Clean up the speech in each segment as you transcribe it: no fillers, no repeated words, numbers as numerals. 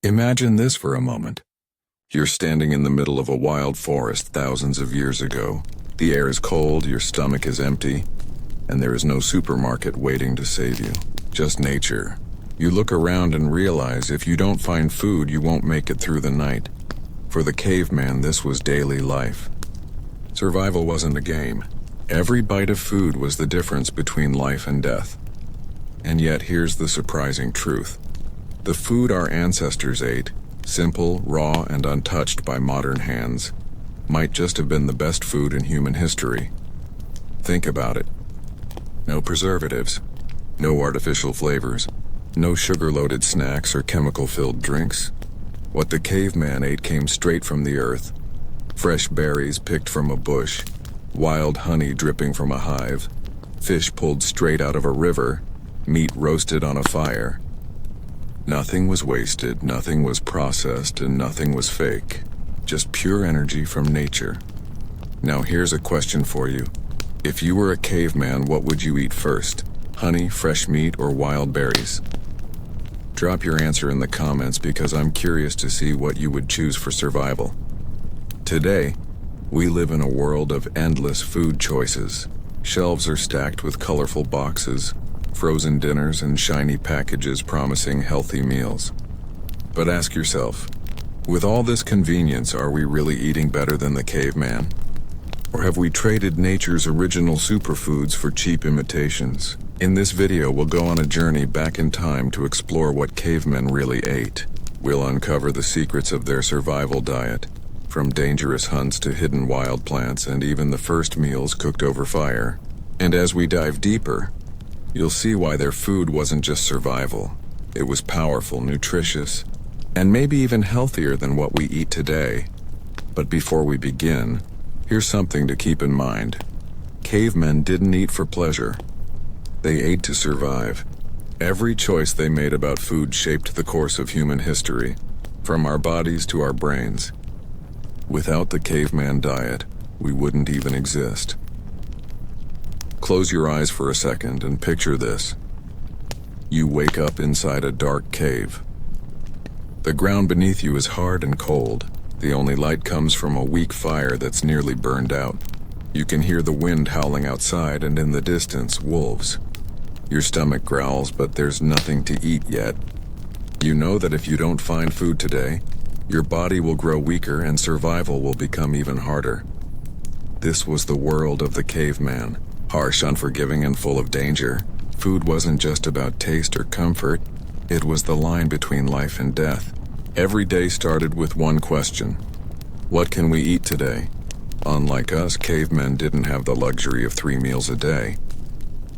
Imagine this for a moment. You're standing in the middle of a wild forest thousands of years ago. The air is cold, your stomach is empty, and there is no supermarket waiting to save you. Just nature. You look around and realize if you don't find food, you won't make it through the night. For the caveman, this was daily life. Survival wasn't a game. Every bite of food was the difference between life and death. And yet here's the surprising truth. The food our ancestors ate, simple, raw, and untouched by modern hands, might just have been the best food in human history. Think about it. No preservatives, no artificial flavors, no sugar-loaded snacks or chemical-filled drinks. What the caveman ate came straight from the earth. Fresh berries picked from a bush, wild honey dripping from a hive, fish pulled straight out of a river, meat roasted on a fire. Nothing was wasted, nothing was processed, and nothing was fake. Just pure energy from nature. Now here's a question for you. If you were a caveman, what would you eat first? Honey, fresh meat, or wild berries? Drop your answer in the comments because I'm curious to see what you would choose for survival. Today, we live in a world of endless food choices. Shelves are stacked with colorful boxes, frozen dinners, and shiny packages promising healthy meals. But ask yourself, with all this convenience, are we really eating better than the caveman? Or have we traded nature's original superfoods for cheap imitations? In this video, we'll go on a journey back in time to explore what cavemen really ate. We'll uncover the secrets of their survival diet, from dangerous hunts to hidden wild plants and even the first meals cooked over fire. And as we dive deeper, you'll see why their food wasn't just survival. It was powerful, nutritious, and maybe even healthier than what we eat today. But before we begin, here's something to keep in mind. Cavemen didn't eat for pleasure. They ate to survive. Every choice they made about food shaped the course of human history, from our bodies to our brains. Without the caveman diet, we wouldn't even exist. Close your eyes for a second and picture this. You wake up inside a dark cave. The ground beneath you is hard and cold. The only light comes from a weak fire that's nearly burned out. You can hear the wind howling outside and in the distance, wolves. Your stomach growls, but there's nothing to eat yet. You know that if you don't find food today, your body will grow weaker and survival will become even harder. This was the world of the caveman. Harsh, unforgiving, and full of danger. Food wasn't just about taste or comfort. It was the line between life and death. Every day started with one question. What can we eat today? Unlike us, cavemen didn't have the luxury of 3 meals a day.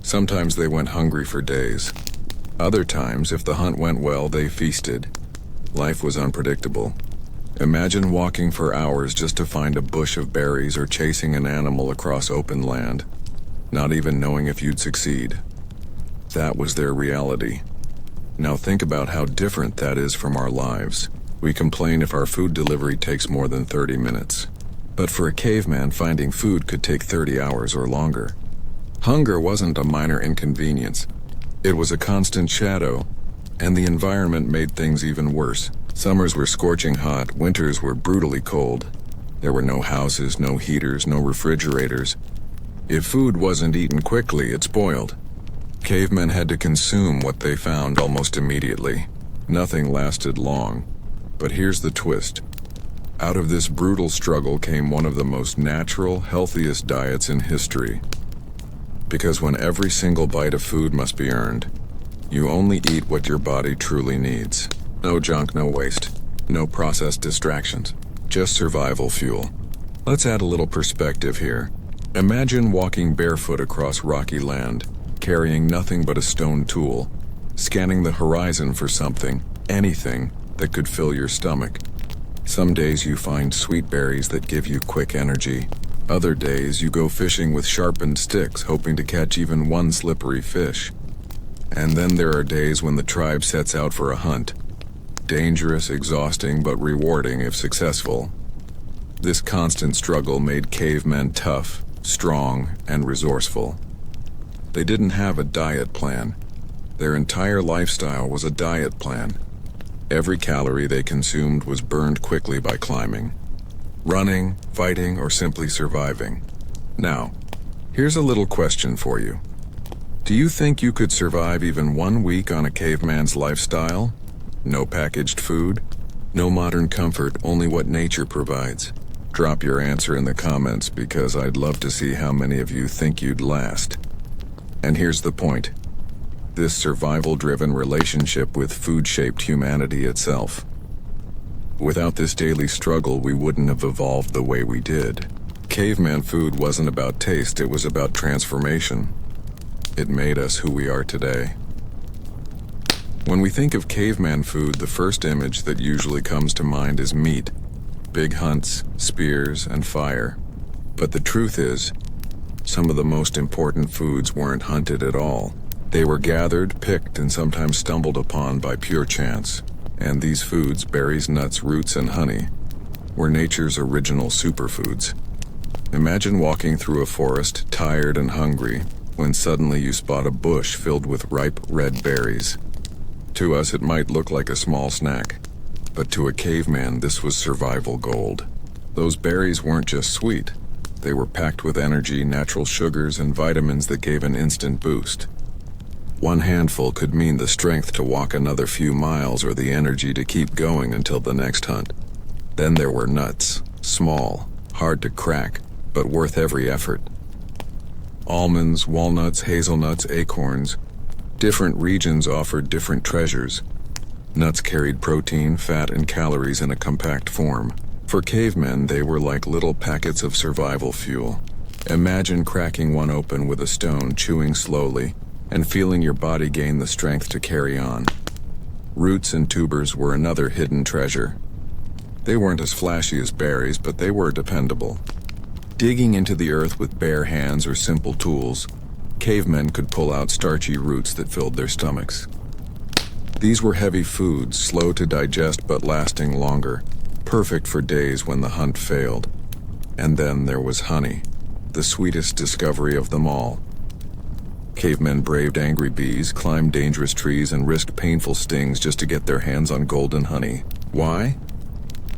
Sometimes they went hungry for days. Other times, if the hunt went well, they feasted. Life was unpredictable. Imagine walking for hours just to find a bush of berries or chasing an animal across open land, not even knowing if you'd succeed. That was their reality. Now think about how different that is from our lives. We complain if our food delivery takes more than 30 minutes. But for a caveman, finding food could take 30 hours or longer. Hunger wasn't a minor inconvenience. It was a constant shadow, and the environment made things even worse. Summers were scorching hot, winters were brutally cold. There were no houses, no heaters, no refrigerators. If food wasn't eaten quickly, it spoiled. Cavemen had to consume what they found almost immediately. Nothing lasted long. But here's the twist. Out of this brutal struggle came one of the most natural, healthiest diets in history. Because when every single bite of food must be earned, you only eat what your body truly needs. No junk, no waste, no processed distractions, just survival fuel. Let's add a little perspective here. Imagine walking barefoot across rocky land, carrying nothing but a stone tool, scanning the horizon for something, anything, that could fill your stomach. Some days you find sweet berries that give you quick energy. Other days you go fishing with sharpened sticks, hoping to catch even one slippery fish. And then there are days when the tribe sets out for a hunt. Dangerous, exhausting, but rewarding if successful. This constant struggle made cavemen tough, strong, and resourceful. They didn't have a diet plan. Their entire lifestyle was a diet plan. Every calorie they consumed was burned quickly by climbing, running, fighting, or simply surviving. Now, here's a little question for you. Do you think you could survive even 1 week on a caveman's lifestyle? No packaged food? No modern comfort, only what nature provides? Drop your answer in the comments because I'd love to see how many of you think you'd last. And here's the point. This survival-driven relationship with food shaped humanity itself. Without this daily struggle, we wouldn't have evolved the way we did. Caveman food wasn't about taste, it was about transformation. It made us who we are today. When we think of caveman food, the first image that usually comes to mind is meat, big hunts, spears, and fire. But the truth is, some of the most important foods weren't hunted at all. They were gathered, picked, and sometimes stumbled upon by pure chance. And these foods, berries, nuts, roots, and honey, were nature's original superfoods. Imagine walking through a forest, tired and hungry, when suddenly you spot a bush filled with ripe red berries. To us, it might look like a small snack, but to a caveman, this was survival gold. Those berries weren't just sweet. They were packed with energy, natural sugars, and vitamins that gave an instant boost. One handful could mean the strength to walk another few miles or the energy to keep going until the next hunt. Then there were nuts, small, hard to crack, but worth every effort. Almonds, walnuts, hazelnuts, acorns. Different regions offered different treasures. Nuts carried protein, fat, and calories in a compact form. For cavemen, they were like little packets of survival fuel. Imagine cracking one open with a stone, chewing slowly, and feeling your body gain the strength to carry on. Roots and tubers were another hidden treasure. They weren't as flashy as berries, but they were dependable. Digging into the earth with bare hands or simple tools, cavemen could pull out starchy roots that filled their stomachs. These were heavy foods, slow to digest but lasting longer, perfect for days when the hunt failed. And then there was honey, the sweetest discovery of them all. Cavemen braved angry bees, climbed dangerous trees, and risked painful stings just to get their hands on golden honey. Why?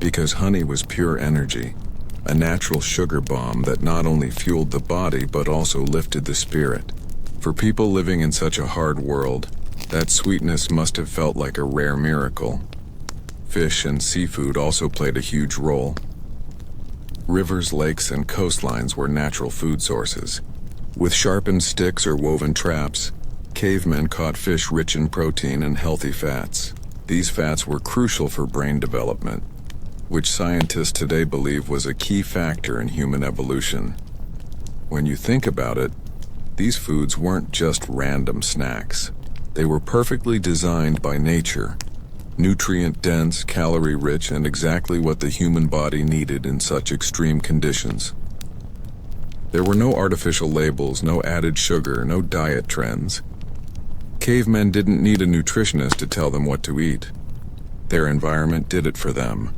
Because honey was pure energy, a natural sugar bomb that not only fueled the body but also lifted the spirit. For people living in such a hard world, that sweetness must have felt like a rare miracle. Fish and seafood also played a huge role. Rivers, lakes, and coastlines were natural food sources. With sharpened sticks or woven traps, cavemen caught fish rich in protein and healthy fats. These fats were crucial for brain development, which scientists today believe was a key factor in human evolution. When you think about it, these foods weren't just random snacks. They were perfectly designed by nature, nutrient-dense, calorie-rich, and exactly what the human body needed in such extreme conditions. There were no artificial labels, no added sugar, no diet trends. Cavemen didn't need a nutritionist to tell them what to eat. Their environment did it for them.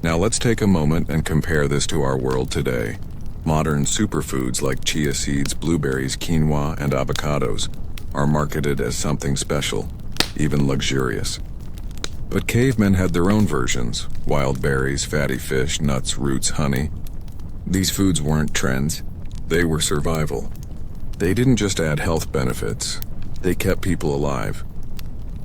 Now let's take a moment and compare this to our world today. Modern superfoods like chia seeds, blueberries, quinoa, and avocados are marketed as something special, even luxurious. But cavemen had their own versions: wild berries, fatty fish, nuts, roots, honey. These foods weren't trends, they were survival. They didn't just add health benefits, they kept people alive.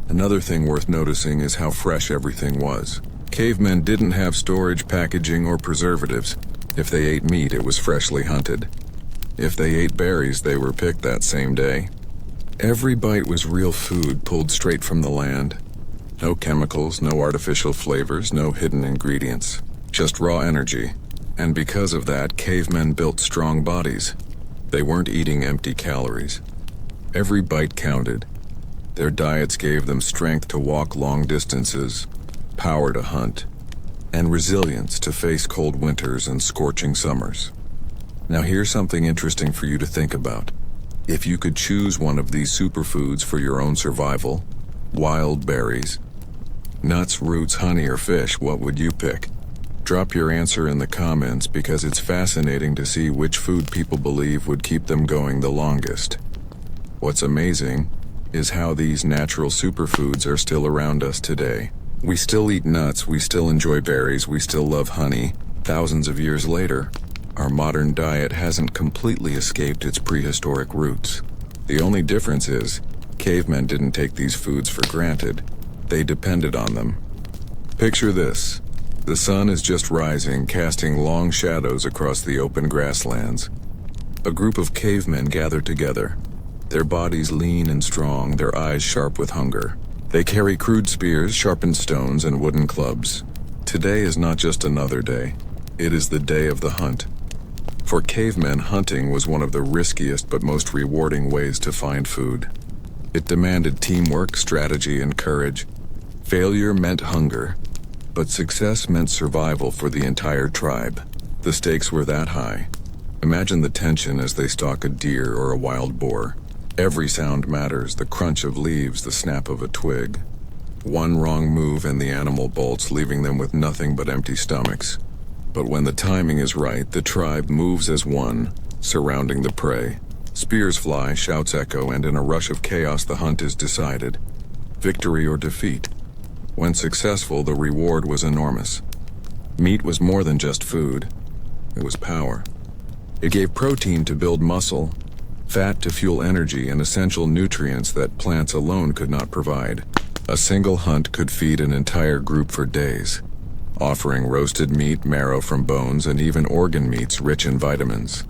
Another thing worth noticing is how fresh everything was. Cavemen didn't have storage, packaging, or preservatives. If they ate meat, it was freshly hunted. If they ate berries, they were picked that same day. Every bite was real food pulled straight from the land. No chemicals, no artificial flavors, no hidden ingredients. Just raw energy. And because of that, cavemen built strong bodies. They weren't eating empty calories. Every bite counted. Their diets gave them strength to walk long distances, power to hunt, and resilience to face cold winters and scorching summers. Now here's something interesting for you to think about. If you could choose one of these superfoods for your own survival, wild berries, nuts, roots, honey, or fish, what would you pick? Drop your answer in the comments because it's fascinating to see which food people believe would keep them going the longest. What's amazing is how these natural superfoods are still around us today. We still eat nuts, we still enjoy berries, we still love honey. Thousands of years later, our modern diet hasn't completely escaped its prehistoric roots. The only difference is, cavemen didn't take these foods for granted. They depended on them. Picture this. The sun is just rising, casting long shadows across the open grasslands. A group of cavemen gather together, their bodies lean and strong, their eyes sharp with hunger. They carry crude spears, sharpened stones, and wooden clubs. Today is not just another day. It is the day of the hunt. For cavemen, hunting was one of the riskiest but most rewarding ways to find food. It demanded teamwork, strategy, and courage. Failure meant hunger, but success meant survival for the entire tribe. The stakes were that high. Imagine the tension as they stalk a deer or a wild boar. Every sound matters, the crunch of leaves, the snap of a twig. One wrong move and the animal bolts, leaving them with nothing but empty stomachs. But when the timing is right, the tribe moves as one, surrounding the prey. Spears fly, shouts echo, and in a rush of chaos the hunt is decided. Victory or defeat. When successful, the reward was enormous. Meat was more than just food. It was power. It gave protein to build muscle, fat to fuel energy, and essential nutrients that plants alone could not provide. A single hunt could feed an entire group for days, offering roasted meat, marrow from bones, and even organ meats rich in vitamins.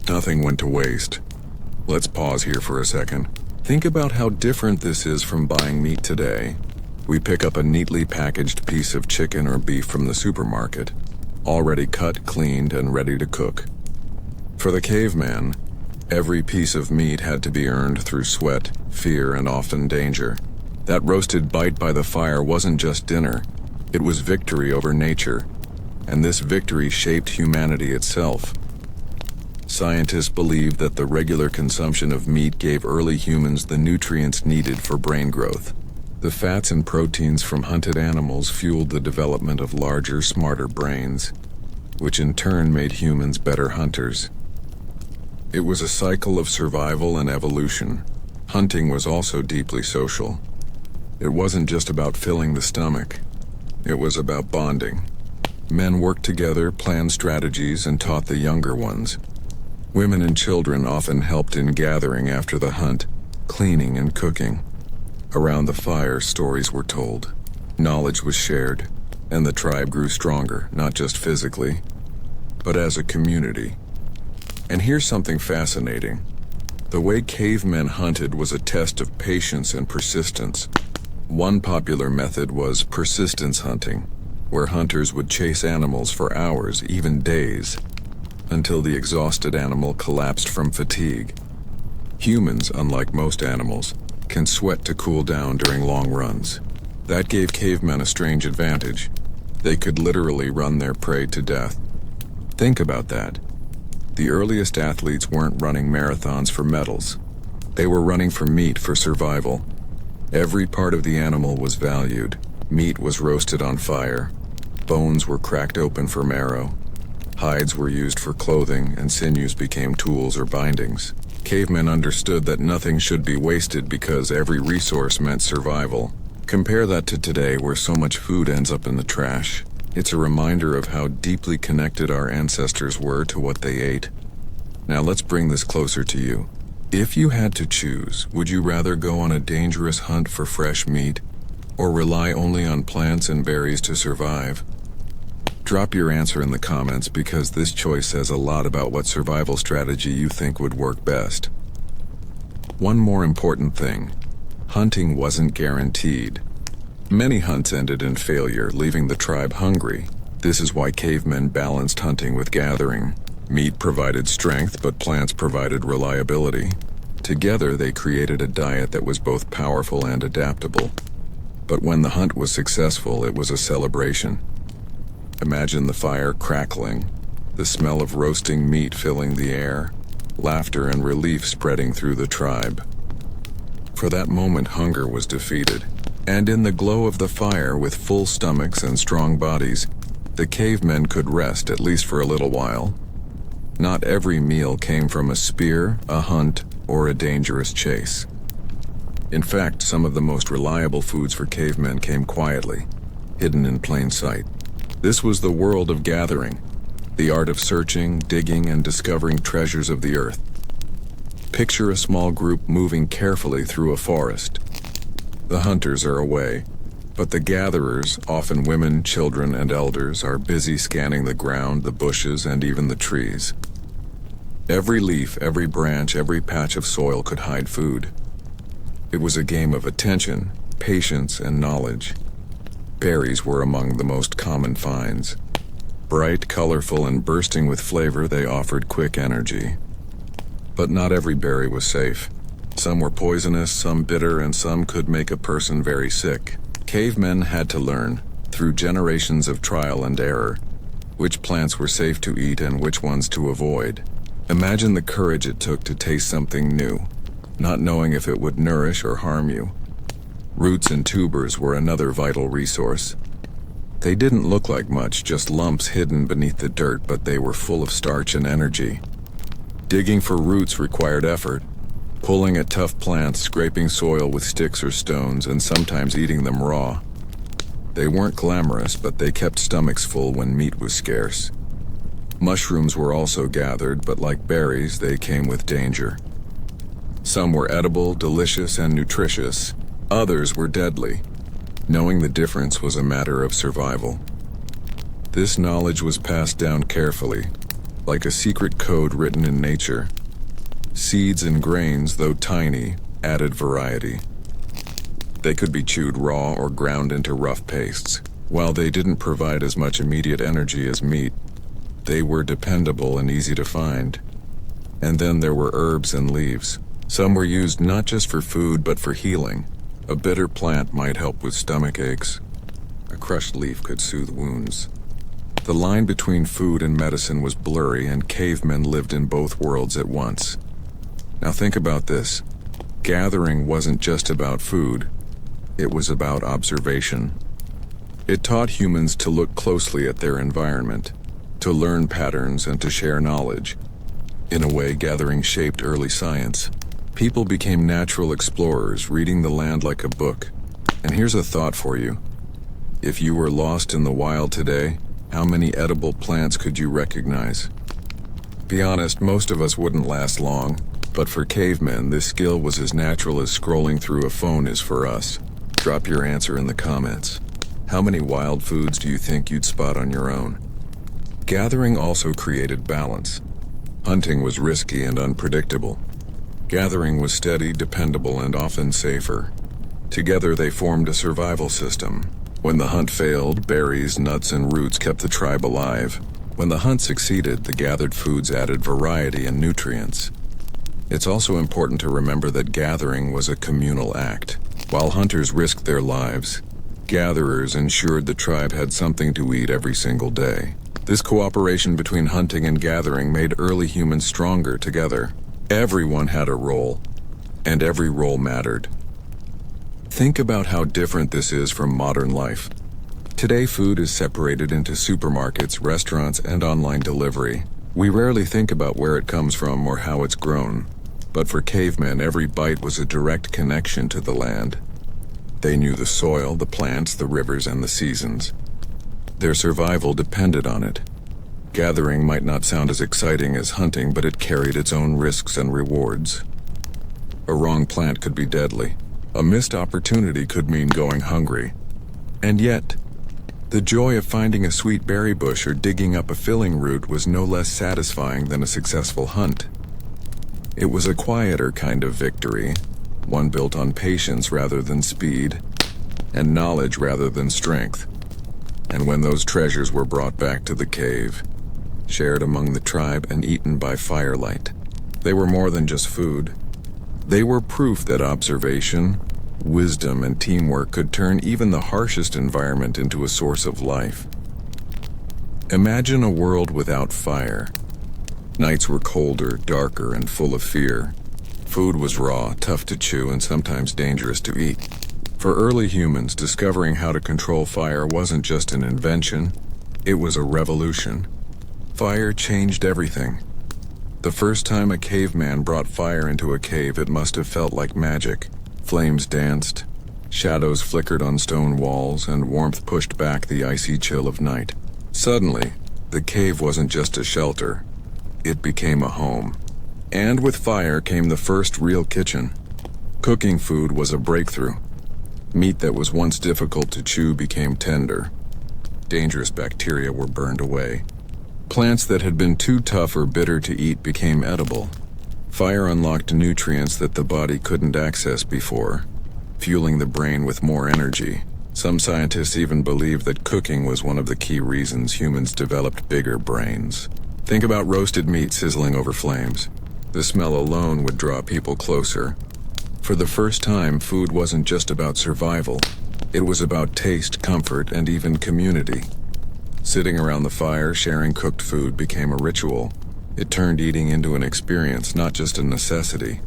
Nothing went to waste. Let's pause here for a second. Think about how different this is from buying meat today. We pick up a neatly packaged piece of chicken or beef from the supermarket, already cut, cleaned, and ready to cook. For the caveman, every piece of meat had to be earned through sweat, fear, and often danger. That roasted bite by the fire wasn't just dinner. It was victory over nature, and this victory shaped humanity itself. Scientists believe that the regular consumption of meat gave early humans the nutrients needed for brain growth. The fats and proteins from hunted animals fueled the development of larger, smarter brains, which in turn made humans better hunters. It was a cycle of survival and evolution. Hunting was also deeply social. It wasn't just about filling the stomach. It was about bonding. Men worked together, planned strategies, and taught the younger ones. Women and children often helped in gathering after the hunt, cleaning and cooking. Around the fire, stories were told. Knowledge was shared, and the tribe grew stronger, not just physically, but as a community. And here's something fascinating. The way cavemen hunted was a test of patience and persistence. One popular method was persistence hunting, where hunters would chase animals for hours, even days, until the exhausted animal collapsed from fatigue. Humans, unlike most animals, can sweat to cool down during long runs. That gave cavemen a strange advantage. They could literally run their prey to death. Think about that. The earliest athletes weren't running marathons for medals. They were running for meat, for survival. Every part of the animal was valued. Meat was roasted on fire. Bones were cracked open for marrow. Hides were used for clothing, and sinews became tools or bindings. Cavemen understood that nothing should be wasted because every resource meant survival. Compare that to today, where so much food ends up in the trash. It's a reminder of how deeply connected our ancestors were to what they ate. Now let's bring this closer to you. If you had to choose, would you rather go on a dangerous hunt for fresh meat, or rely only on plants and berries to survive? Drop your answer in the comments, because this choice says a lot about what survival strategy you think would work best. One more important thing. Hunting wasn't guaranteed. Many hunts ended in failure, leaving the tribe hungry. This is why cavemen balanced hunting with gathering. Meat provided strength, but plants provided reliability. Together, they created a diet that was both powerful and adaptable. But when the hunt was successful, it was a celebration. Imagine the fire crackling, the smell of roasting meat filling the air, laughter and relief spreading through the tribe. For that moment, hunger was defeated. And in the glow of the fire, with full stomachs and strong bodies, the cavemen could rest, at least for a little while. Not every meal came from a spear, a hunt, or a dangerous chase. In fact, some of the most reliable foods for cavemen came quietly, hidden in plain sight. This was the world of gathering, the art of searching, digging, and discovering treasures of the earth. Picture a small group moving carefully through a forest. The hunters are away, but the gatherers, often women, children, and elders, are busy scanning the ground, the bushes, and even the trees. Every leaf, every branch, every patch of soil could hide food. It was a game of attention, patience, and knowledge. Berries were among the most common finds. Bright, colorful, and bursting with flavor, they offered quick energy. But not every berry was safe. Some were poisonous, some bitter, and some could make a person very sick. Cavemen had to learn, through generations of trial and error, which plants were safe to eat and which ones to avoid. Imagine the courage it took to taste something new, not knowing if it would nourish or harm you. Roots and tubers were another vital resource. They didn't look like much, just lumps hidden beneath the dirt, but they were full of starch and energy. Digging for roots required effort, pulling at tough plants, scraping soil with sticks or stones, and sometimes eating them raw. They weren't glamorous, but they kept stomachs full when meat was scarce. Mushrooms were also gathered, but like berries, they came with danger. Some were edible, delicious, and nutritious. Others were deadly. Knowing the difference was a matter of survival. This knowledge was passed down carefully, like a secret code written in nature. Seeds and grains, though tiny, added variety. They could be chewed raw or ground into rough pastes. While they didn't provide as much immediate energy as meat, they were dependable and easy to find. And then there were herbs and leaves. Some were used not just for food but for healing. A bitter plant might help with stomach aches. A crushed leaf could soothe wounds. The line between food and medicine was blurry, and cavemen lived in both worlds at once. Now think about this. Gathering wasn't just about food. It was about observation. It taught humans to look closely at their environment, to learn patterns and to share knowledge. In a way, gathering shaped early science. People became natural explorers, reading the land like a book. And here's a thought for you. If you were lost in the wild today, how many edible plants could you recognize? Be honest, most of us wouldn't last long, but for cavemen, this skill was as natural as scrolling through a phone is for us. Drop your answer in the comments. How many wild foods do you think you'd spot on your own? Gathering also created balance. Hunting was risky and unpredictable. Gathering was steady, dependable, and often safer. Together they formed a survival system. When the hunt failed, berries, nuts, and roots kept the tribe alive. When the hunt succeeded, the gathered foods added variety and nutrients. It's also important to remember that gathering was a communal act. While hunters risked their lives, gatherers ensured the tribe had something to eat every single day. This cooperation between hunting and gathering made early humans stronger together. Everyone had a role, and every role mattered. Think about how different this is from modern life. Today, food is separated into supermarkets, restaurants, and online delivery. We rarely think about where it comes from or how it's grown. But for cavemen, every bite was a direct connection to the land. They knew the soil, the plants, the rivers, and the seasons. Their survival depended on it. Gathering might not sound as exciting as hunting, but it carried its own risks and rewards. A wrong plant could be deadly. A missed opportunity could mean going hungry. And yet, the joy of finding a sweet berry bush or digging up a filling root was no less satisfying than a successful hunt. It was a quieter kind of victory, one built on patience rather than speed, and knowledge rather than strength. And when those treasures were brought back to the cave, shared among the tribe and eaten by firelight, they were more than just food. They were proof that observation, wisdom, and teamwork could turn even the harshest environment into a source of life. Imagine a world without fire. Nights were colder, darker, and full of fear. Food was raw, tough to chew, and sometimes dangerous to eat. For early humans, discovering how to control fire wasn't just an invention, it was a revolution. Fire changed everything. The first time a caveman brought fire into a cave, it must have felt like magic. Flames danced, shadows flickered on stone walls, and warmth pushed back the icy chill of night. Suddenly, the cave wasn't just a shelter. It became a home. And with fire came the first real kitchen. Cooking food was a breakthrough. Meat that was once difficult to chew became tender. Dangerous bacteria were burned away. Plants that had been too tough or bitter to eat became edible. Fire unlocked nutrients that the body couldn't access before, fueling the brain with more energy. Some scientists even believe that cooking was one of the key reasons humans developed bigger brains. Think about roasted meat sizzling over flames. The smell alone would draw people closer. For the first time, food wasn't just about survival. It was about taste, comfort, and even community. Sitting around the fire, sharing cooked food became a ritual. It turned eating into an experience, not just a necessity.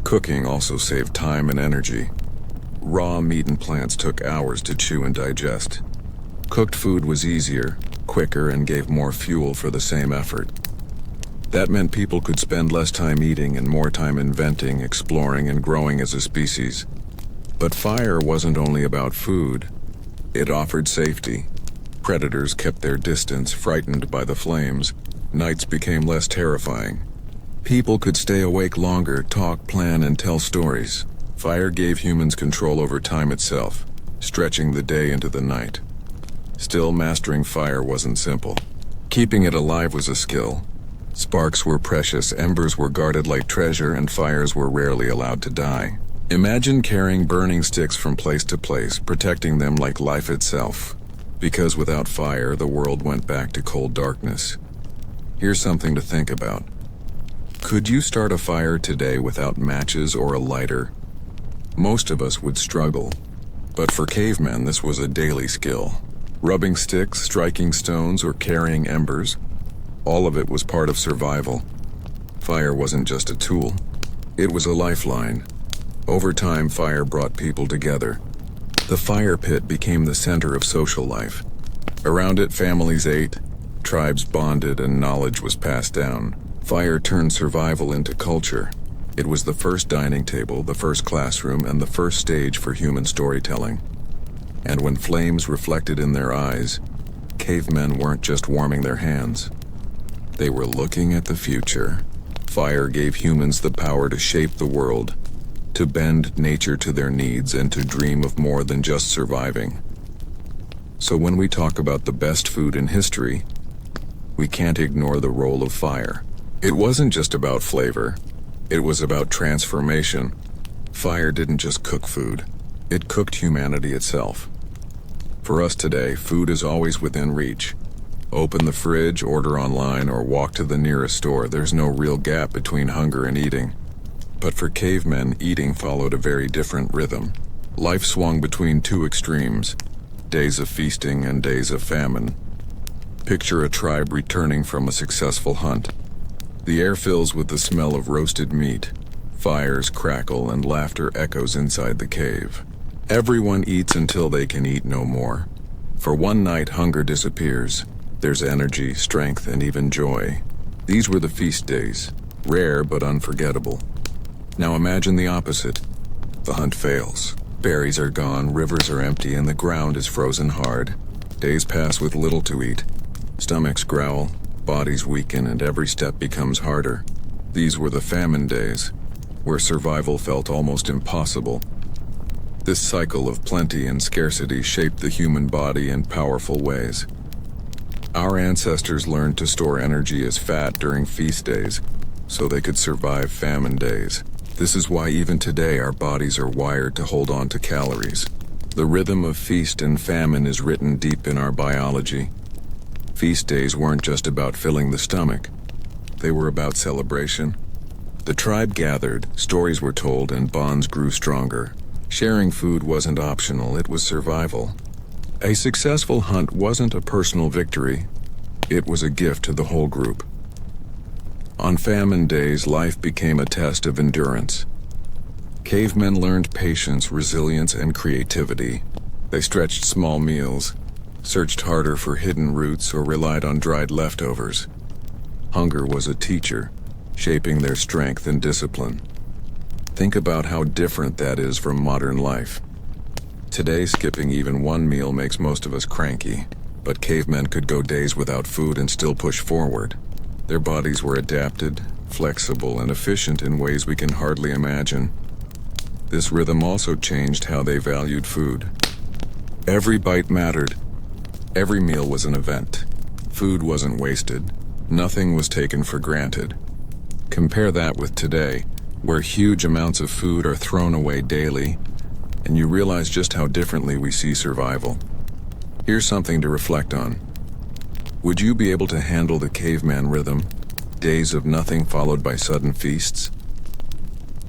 Cooking also saved time and energy. Raw meat and plants took hours to chew and digest. Cooked food was easier, quicker, and gave more fuel for the same effort. That meant people could spend less time eating and more time inventing, exploring, and growing as a species. But fire wasn't only about food. It offered safety. Predators kept their distance, frightened by the flames. Nights became less terrifying. People could stay awake longer, talk, plan, and tell stories. Fire gave humans control over time itself, stretching the day into the night. Still, mastering fire wasn't simple. Keeping it alive was a skill. Sparks were precious, embers were guarded like treasure, and fires were rarely allowed to die. Imagine carrying burning sticks from place to place, protecting them like life itself. Because without fire, the world went back to cold darkness. Here's something to think about. Could you start a fire today without matches or a lighter? Most of us would struggle. But for cavemen, this was a daily skill. Rubbing sticks, striking stones, or carrying embers, all of it was part of survival. Fire wasn't just a tool. It was a lifeline. Over time, fire brought people together. The fire pit became the center of social life. Around it, families ate, tribes bonded, and knowledge was passed down. Fire turned survival into culture. It was the first dining table, the first classroom, and the first stage for human storytelling. And when flames reflected in their eyes, cavemen weren't just warming their hands. They were looking at the future. Fire gave humans the power to shape the world, to bend nature to their needs, and to dream of more than just surviving. So when we talk about the best food in history, we can't ignore the role of fire. It wasn't just about flavor. It was about transformation. Fire didn't just cook food. It cooked humanity itself. For us today, food is always within reach. Open the fridge, order online, or walk to the nearest store. There's no real gap between hunger and eating. But for cavemen, eating followed a very different rhythm. Life swung between two extremes, days of feasting and days of famine. Picture a tribe returning from a successful hunt. The air fills with the smell of roasted meat. Fires crackle and laughter echoes inside the cave. Everyone eats until they can eat no more. For one night, hunger disappears. There's energy, strength, and even joy. These were the feast days, rare but unforgettable. Now imagine the opposite. The hunt fails. Berries are gone, rivers are empty, and the ground is frozen hard. Days pass with little to eat. Stomachs growl, bodies weaken, and every step becomes harder. These were the famine days, where survival felt almost impossible. This cycle of plenty and scarcity shaped the human body in powerful ways. Our ancestors learned to store energy as fat during feast days, so they could survive famine days. This is why even today our bodies are wired to hold on to calories. The rhythm of feast and famine is written deep in our biology. Feast days weren't just about filling the stomach. They were about celebration. The tribe gathered, stories were told, and bonds grew stronger. Sharing food wasn't optional, it was survival. A successful hunt wasn't a personal victory. It was a gift to the whole group. On famine days, life became a test of endurance. Cavemen learned patience, resilience, and creativity. They stretched small meals, searched harder for hidden roots, or relied on dried leftovers. Hunger was a teacher, shaping their strength and discipline. Think about how different that is from modern life. Today, skipping even one meal makes most of us cranky, but cavemen could go days without food and still push forward. Their bodies were adapted, flexible, and efficient in ways we can hardly imagine. This rhythm also changed how they valued food. Every bite mattered. Every meal was an event. Food wasn't wasted. Nothing was taken for granted. Compare that with today, where huge amounts of food are thrown away daily, and you realize just how differently we see survival. Here's something to reflect on. Would you be able to handle the caveman rhythm? Days of nothing followed by sudden feasts?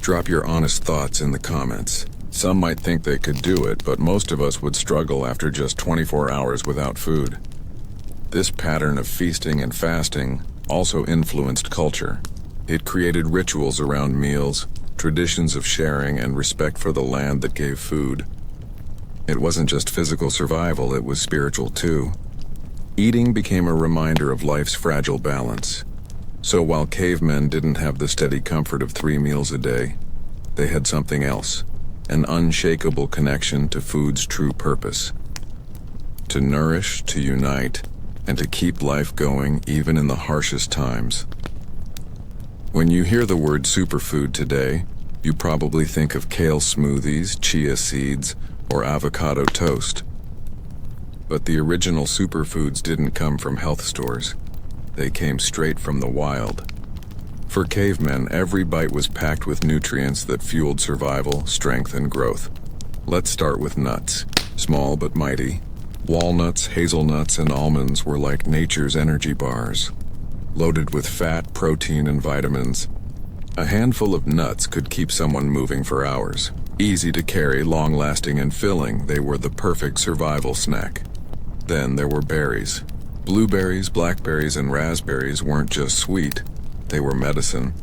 Drop your honest thoughts in the comments. Some might think they could do it, but most of us would struggle after just 24 hours without food. This pattern of feasting and fasting also influenced culture. It created rituals around meals, traditions of sharing, and respect for the land that gave food. It wasn't just physical survival, it was spiritual too. Eating became a reminder of life's fragile balance. So while cavemen didn't have the steady comfort of 3 meals a day, they had something else, an unshakable connection to food's true purpose. To nourish, to unite, and to keep life going even in the harshest times. When you hear the word superfood today, you probably think of kale smoothies, chia seeds, or avocado toast. But the original superfoods didn't come from health stores. They came straight from the wild. For cavemen, every bite was packed with nutrients that fueled survival, strength, and growth. Let's start with nuts. Small but mighty. Walnuts, hazelnuts, and almonds were like nature's energy bars, loaded with fat, protein, and vitamins. A handful of nuts could keep someone moving for hours. Easy to carry, long-lasting, and filling, they were the perfect survival snack. Then there were berries. Blueberries, blackberries, and raspberries weren't just sweet, they were medicine.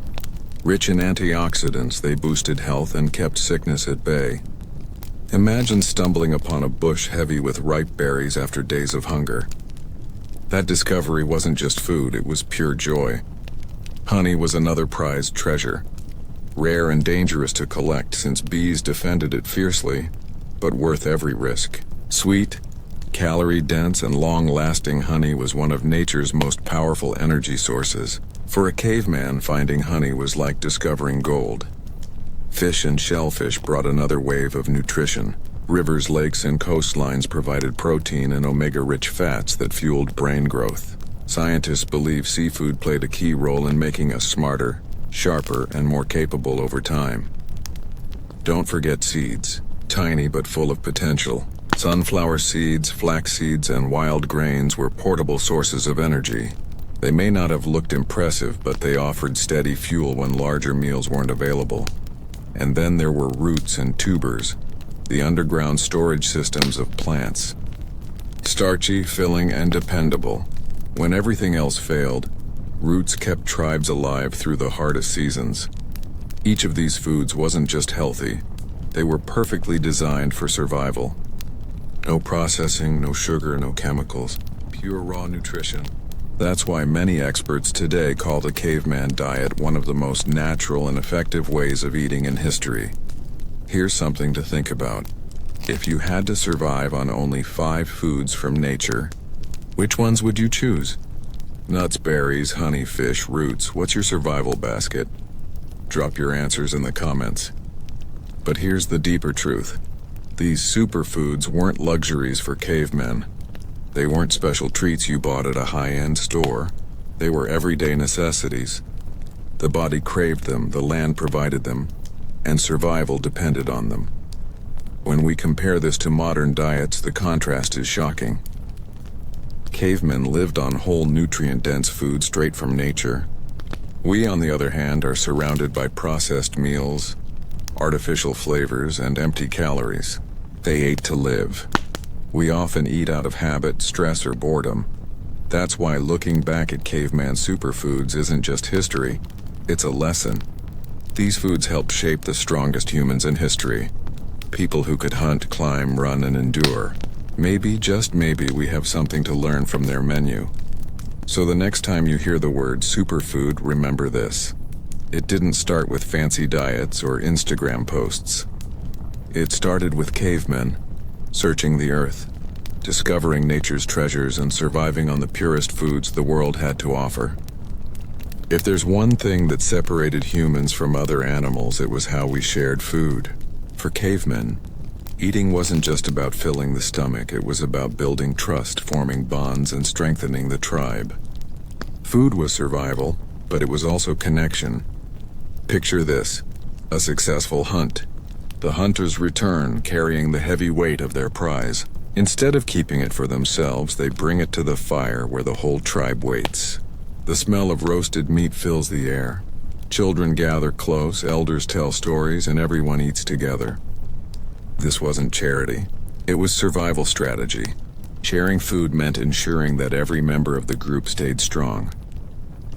Rich in antioxidants, they boosted health and kept sickness at bay. Imagine stumbling upon a bush heavy with ripe berries after days of hunger. That discovery wasn't just food, it was pure joy. Honey was another prized treasure. Rare and dangerous to collect since bees defended it fiercely, but worth every risk. Sweet, calorie-dense, and long-lasting honey was one of nature's most powerful energy sources. For a caveman, finding honey was like discovering gold. Fish and shellfish brought another wave of nutrition. Rivers, lakes, and coastlines provided protein and omega-rich fats that fueled brain growth. Scientists believe seafood played a key role in making us smarter, sharper, and more capable over time. Don't forget seeds, tiny but full of potential. Sunflower seeds, flax seeds, and wild grains were portable sources of energy. They may not have looked impressive, but they offered steady fuel when larger meals weren't available. And then there were roots and tubers, the underground storage systems of plants. Starchy, filling, and dependable. When everything else failed, roots kept tribes alive through the hardest seasons. Each of these foods wasn't just healthy, they were perfectly designed for survival. No processing, no sugar, no chemicals, pure raw nutrition. That's why many experts today call the caveman diet one of the most natural and effective ways of eating in history. Here's something to think about. If you had to survive on only 5 foods from nature, which ones would you choose? Nuts, berries, honey, fish, roots. What's your survival basket? Drop your answers in the comments. But here's the deeper truth. These superfoods weren't luxuries for cavemen. They weren't special treats you bought at a high-end store. They were everyday necessities. The body craved them, the land provided them, and survival depended on them. When we compare this to modern diets, the contrast is shocking. Cavemen lived on whole nutrient-dense food straight from nature. We, on the other hand, are surrounded by processed meals, artificial flavors, and empty calories. They ate to live. We often eat out of habit, stress, or boredom. That's why looking back at caveman superfoods isn't just history, it's a lesson. These foods helped shape the strongest humans in history. People who could hunt, climb, run, and endure. Maybe, just maybe, we have something to learn from their menu. So the next time you hear the word superfood, remember this. It didn't start with fancy diets or Instagram posts. It started with cavemen, searching the earth, discovering nature's treasures and surviving on the purest foods the world had to offer. If there's one thing that separated humans from other animals, it was how we shared food. For cavemen, eating wasn't just about filling the stomach, it was about building trust, forming bonds, and strengthening the tribe. Food was survival, but it was also connection. Picture this: a successful hunt. The hunters return, carrying the heavy weight of their prize. Instead of keeping it for themselves, they bring it to the fire where the whole tribe waits. The smell of roasted meat fills the air. Children gather close, elders tell stories, and everyone eats together. This wasn't charity. It was survival strategy. Sharing food meant ensuring that every member of the group stayed strong.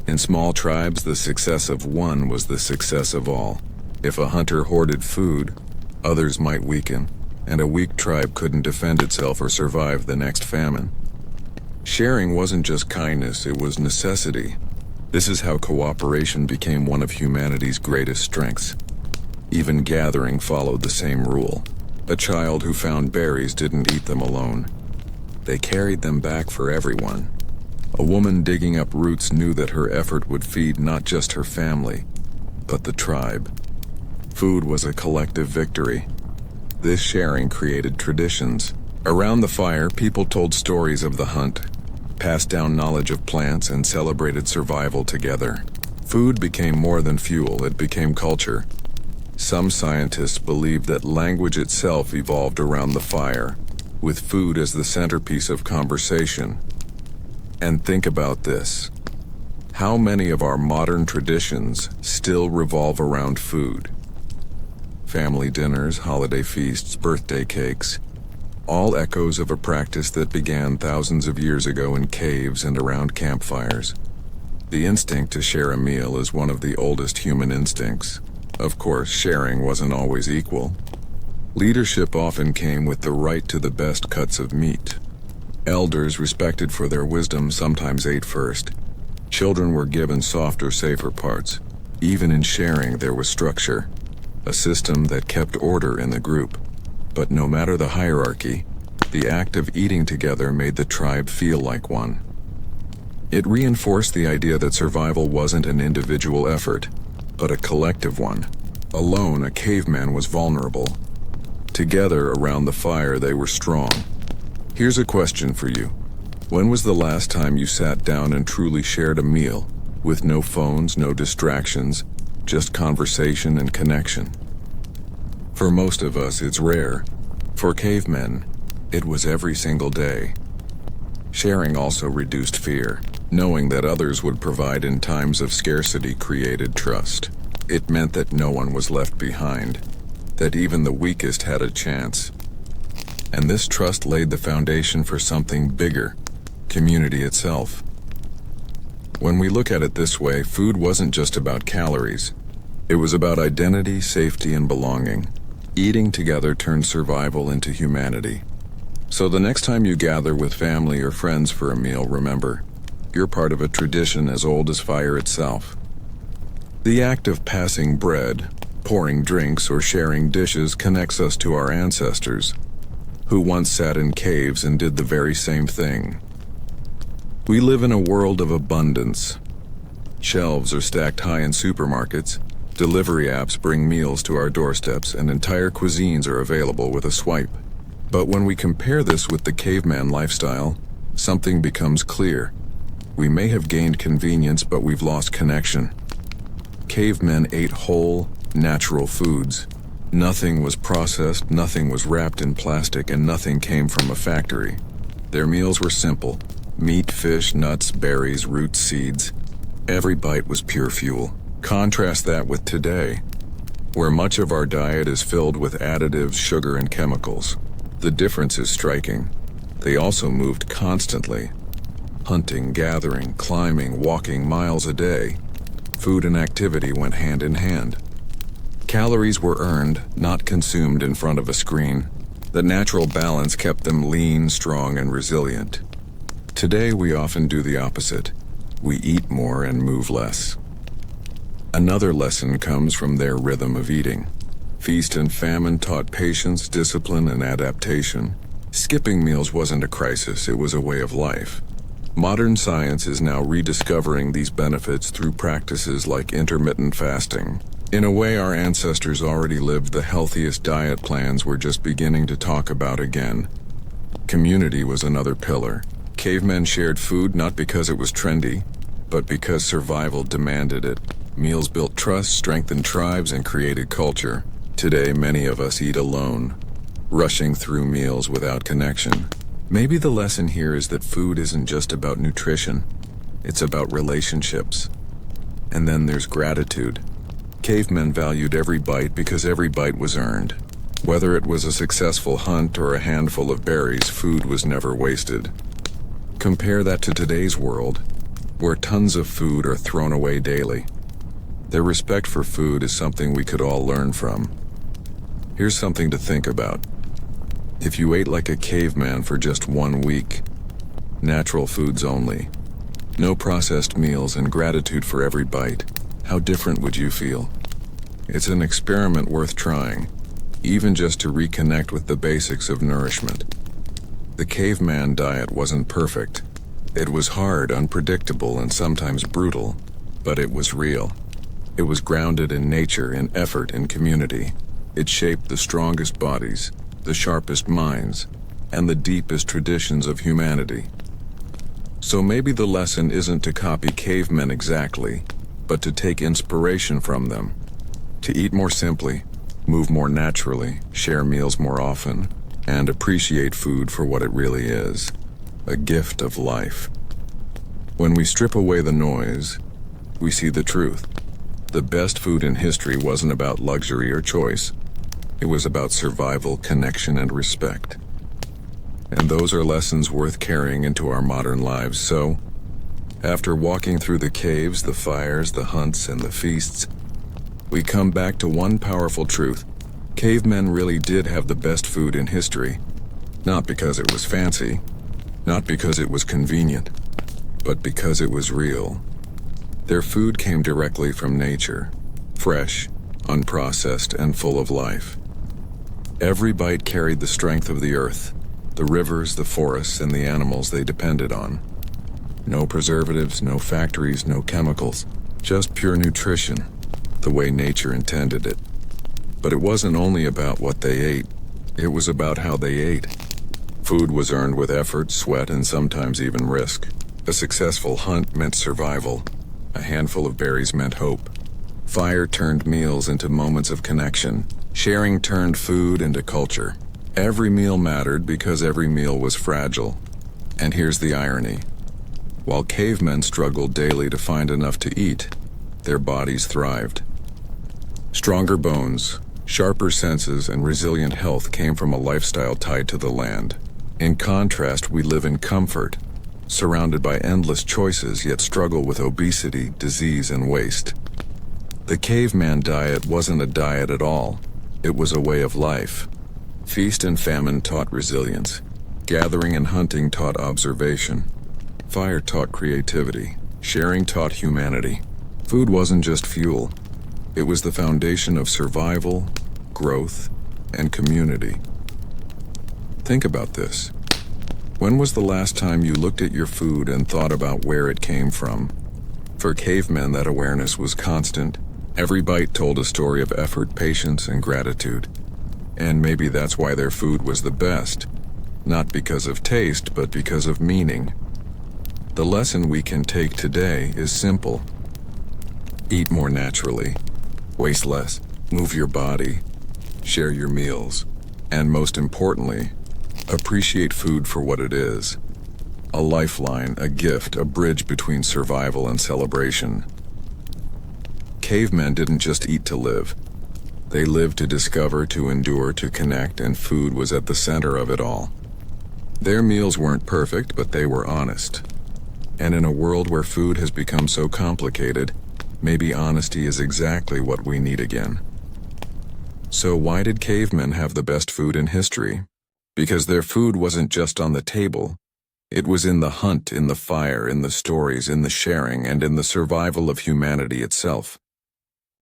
In small tribes, the success of one was the success of all. If a hunter hoarded food, others might weaken, and a weak tribe couldn't defend itself or survive the next famine. Sharing wasn't just kindness, it was necessity. This is how cooperation became one of humanity's greatest strengths. Even gathering followed the same rule. A child who found berries didn't eat them alone. They carried them back for everyone. A woman digging up roots knew that her effort would feed not just her family, but the tribe. Food was a collective victory. This sharing created traditions. Around the fire, people told stories of the hunt, passed down knowledge of plants, and celebrated survival together. Food became more than fuel, it became culture. Some scientists believe that language itself evolved around the fire, with food as the centerpiece of conversation. And think about this. How many of our modern traditions still revolve around food? Family dinners, holiday feasts, birthday cakes, all echoes of a practice that began thousands of years ago in caves and around campfires. The instinct to share a meal is one of the oldest human instincts. Of course, sharing wasn't always equal. Leadership often came with the right to the best cuts of meat. Elders, respected for their wisdom, sometimes ate first. Children were given softer, safer parts. Even in sharing, there was structure, a system that kept order in the group. But no matter the hierarchy, the act of eating together made the tribe feel like one. It reinforced the idea that survival wasn't an individual effort, but a collective one. Alone, a caveman was vulnerable. Together, around the fire, they were strong. Here's a question for you. When was the last time you sat down and truly shared a meal, with no phones, no distractions, just conversation and connection? For most of us, it's rare. For cavemen, it was every single day. Sharing also reduced fear. Knowing that others would provide in times of scarcity created trust. It meant that no one was left behind, that even the weakest had a chance. And this trust laid the foundation for something bigger, community itself. When we look at it this way, food wasn't just about calories. It was about identity, safety, and belonging. Eating together turned survival into humanity. So the next time you gather with family or friends for a meal, remember, you're part of a tradition as old as fire itself. The act of passing bread, pouring drinks, or sharing dishes connects us to our ancestors, who once sat in caves and did the very same thing. We live in a world of abundance. Shelves are stacked high in supermarkets, delivery apps bring meals to our doorsteps, and entire cuisines are available with a swipe. But when we compare this with the caveman lifestyle, something becomes clear. We may have gained convenience, but we've lost connection. Cavemen ate whole, natural foods. Nothing was processed, nothing was wrapped in plastic, and nothing came from a factory. Their meals were simple: meat, fish, nuts, berries, roots, seeds. Every bite was pure fuel. Contrast that with today, where much of our diet is filled with additives, sugar, and chemicals. The difference is striking. They also moved constantly. Hunting, gathering, climbing, walking miles a day. Food and activity went hand in hand. Calories were earned, not consumed in front of a screen. The natural balance kept them lean, strong, and resilient. Today, we often do the opposite. We eat more and move less. Another lesson comes from their rhythm of eating. Feast and famine taught patience, discipline, and adaptation. Skipping meals wasn't a crisis, it was a way of life. Modern science is now rediscovering these benefits through practices like intermittent fasting. In a way, our ancestors already lived the healthiest diet plans we're just beginning to talk about again. Community was another pillar. Cavemen shared food not because it was trendy, but because survival demanded it. Meals built trust, strengthened tribes, and created culture. Today, many of us eat alone, rushing through meals without connection. Maybe the lesson here is that food isn't just about nutrition, it's about relationships. And then there's gratitude. Cavemen valued every bite because every bite was earned. Whether it was a successful hunt or a handful of berries, food was never wasted. Compare that to today's world, where tons of food are thrown away daily. Their respect for food is something we could all learn from. Here's something to think about. If you ate like a caveman for just 1 week, natural foods only, no processed meals, and gratitude for every bite, how different would you feel? It's an experiment worth trying, even just to reconnect with the basics of nourishment. The caveman diet wasn't perfect. It was hard, unpredictable, and sometimes brutal, but it was real. It was grounded in nature, in effort, in community. It shaped the strongest bodies, the sharpest minds, and the deepest traditions of humanity. So maybe the lesson isn't to copy cavemen exactly, but to take inspiration from them. To eat more simply, move more naturally, share meals more often, and appreciate food for what it really is, a gift of life. When we strip away the noise, we see the truth. The best food in history wasn't about luxury or choice. It was about survival, connection, and respect. And those are lessons worth carrying into our modern lives. So, after walking through the caves, the fires, the hunts, and the feasts, we come back to one powerful truth. Cavemen really did have the best food in history. Not because it was fancy, not because it was convenient, but because it was real. Their food came directly from nature, fresh, unprocessed, and full of life. Every bite carried the strength of the earth, the rivers, the forests, and the animals they depended on. No preservatives, no factories, no chemicals, just pure nutrition, the way nature intended it. But it wasn't only about what they ate, it was about how they ate. Food was earned with effort, sweat, and sometimes even risk. A successful hunt meant survival. A handful of berries meant hope. Fire turned meals into moments of connection. Sharing turned food into culture. Every meal mattered because every meal was fragile. And here's the irony. While cavemen struggled daily to find enough to eat, their bodies thrived. Stronger bones, sharper senses, and resilient health came from a lifestyle tied to the land. In contrast, we live in comfort, surrounded by endless choices, yet struggle with obesity, disease, and waste. The caveman diet wasn't a diet at all. It was a way of life. Feast and famine taught resilience. Gathering and hunting taught observation. Fire taught creativity. Sharing taught humanity. Food wasn't just fuel. It was the foundation of survival, growth, and community. Think about this. When was the last time you looked at your food and thought about where it came from? For cavemen, that awareness was constant. Every bite told a story of effort, patience, and gratitude. And maybe that's why their food was the best. Not because of taste, but because of meaning. The lesson we can take today is simple. Eat more naturally. Waste less. Move your body. Share your meals. And most importantly, appreciate food for what it is. A lifeline, a gift, a bridge between survival and celebration. Cavemen didn't just eat to live. They lived to discover, to endure, to connect, and food was at the center of it all. Their meals weren't perfect, but they were honest. And in a world where food has become so complicated, maybe honesty is exactly what we need again. So why did cavemen have the best food in history? Because their food wasn't just on the table. It was in the hunt, in the fire, in the stories, in the sharing, and in the survival of humanity itself.